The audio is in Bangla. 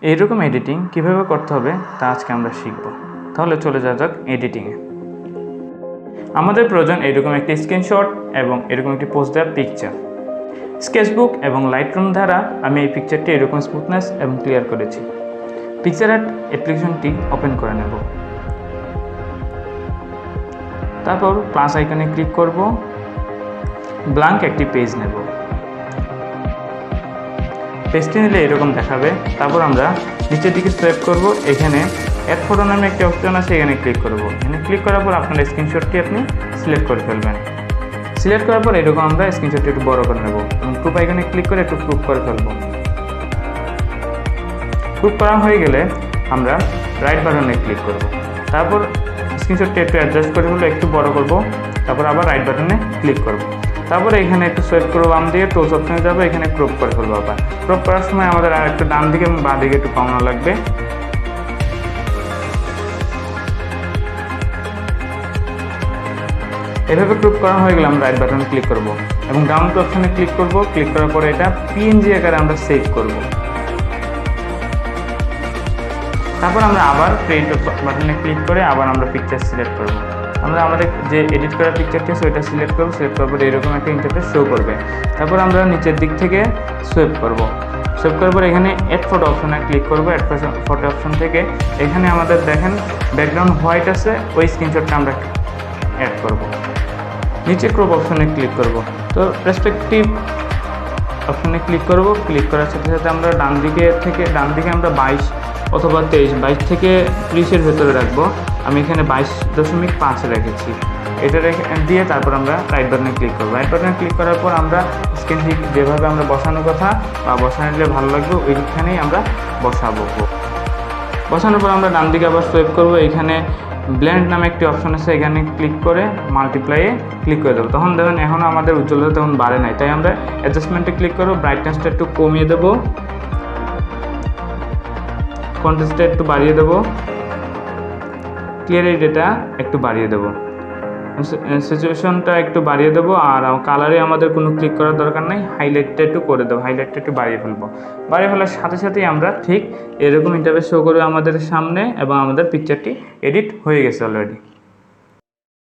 এইরকম এডিটিং কিভাবে করতে হবে তা আজকে আমরা শিখব। তাহলে চলে যাওয়া যাক এডিটিংয়ে। আমাদের প্রয়োজন এরকম একটি স্ক্রিনশট এবং এরকম একটি পোস্ট দেওয়া পিকচার। স্কেচবুক এবং লাইটরুম দ্বারা আমি এই পিকচারটি এরকম স্মুথনেস এবং ক্লিয়ার করেছি। পিকচার আর্ট অ্যাপ্লিকেশনটি ওপেন করে নেব। তারপর প্লাস আইকনে ক্লিক করব, ব্ল্যাঙ্ক একটি পেজ নেব। পেজটি নিলে এরকম দেখাবে। তারপর আমরা নিচের দিকে সোয়াইপ করব, এখানে অ্যাড ফটো নামে একটি অপশন আছে, এখানে ক্লিক করব। এখানে ক্লিক করার পর আপনার স্ক্রিনশটটি আপনি সিলেক্ট করে ফেলবেন। সিলেক্ট করার পর এরকম আমরা স্ক্রিনশটটি একটু বড় করে নেব এবং গ্রুপ আইকনে ক্লিক করে একটু গ্রুপ করে ফেলব। গ্রুপ করা হয়ে গেলে আমরা রাইট বাটনে ক্লিক করব। তারপর স্ক্রিনশটটি একটু অ্যাডজাস্ট করে হলো একটু বড় করব। তারপর আবার রাইট বাটনে ক্লিক করব। তারপরে এখানে একটু সোয়াইপ করব, বাম দিকে টুলস অপশনে যাবো, এখানে ক্রপ করে ফেলবো। আবার ক্রপ করার সময় আমাদের আর একটু ডান দিকে এবং বাঁ দিকে একটু কমানো লাগবে। এভাবে ক্রপ করা হয়ে গেলে আমরা রাইট বাটনে ক্লিক করব এবং ডাউনলোড অপশনে ক্লিক করব। ক্লিক করার পরে এটা পিএনজি আকারে আমরা সেভ করব। তারপর আমরা আবার ক্রিয়েট বাটনে ক্লিক করে আবার আমরা পিকচার সিলেক্ট করব। আমরা আমাদের যে এডিট করা পিকচারটি আছে ওইটা সিলেক্ট করব। সিলেক্ট করার পরে এরকম একটা ইন্টারফেস শো করবে। তারপর আমরা নিচের দিক থেকে সোয়াইপ করব। সোয়াইপ করার পর এখানে অ্যাড ফটো অপশনে ক্লিক করব। অ্যাড ফটো অপশন থেকে এখানে আমাদের দেখেন ব্যাকগ্রাউন্ড হোয়াইট আছে, ওই স্ক্রিনশটটা আমরা অ্যাড করব। নিচে ক্রপ অপশনে ক্লিক করব। তো রেসপেক্টিভ অপশনে ক্লিক করব। ক্লিক করার সাথে সাথে আমরা ডান দিকে আমরা 22 অথবা 22 থেকে 30-এর ভেতরে রাখবো। আমি এখানে 22.5 রেখেছি। এটা দিয়ে তারপর আমরা রাইট বাটনে ক্লিক করবো। রাইট বাটনে ক্লিক করার পর আমরা স্ক্রিন ঠিক যেভাবে আমরা বসানোর কথা বা বসানোলে ভালো লাগবে ওইখানেই আমরা বসাবো। বসানোর পর আমরা ডান দিকে আবার সোয়াইপ করবো। এখানে ব্লেন্ড নামে একটি অপশন আছে, এখানে ক্লিক করে মাল্টিপ্লাইয়ে ক্লিক করে দেবো। তখন দেখুন এখনও আমাদের উজ্জ্বলতা তেমন বাড়ে নাই, তাই আমরা অ্যাডজাস্টমেন্টে ক্লিক করবো। ব্রাইটনেসটা একটু কমিয়ে দেবো, কন্ট্রাস্টটা একটু বাড়িয়ে দেবো, ক্লিয়ারিটিটা একটু বাড়িয়ে দেবো, সিচুয়েশনটা একটু বাড়িয়ে দেবো। আর কালারে আমাদের কোনো ক্লিক করার দরকার নেই, হাইলাইটটা একটু করে দেবো, হাইলাইটটা একটু বাড়িয়ে ফেলবো। বাড়িয়ে ফেলার সাথে সাথেই আমরা ঠিক এরকম ইন্টারফেস শো করবে আমাদের সামনে এবং আমাদের পিকচারটি এডিট হয়ে গেছে অলরেডি।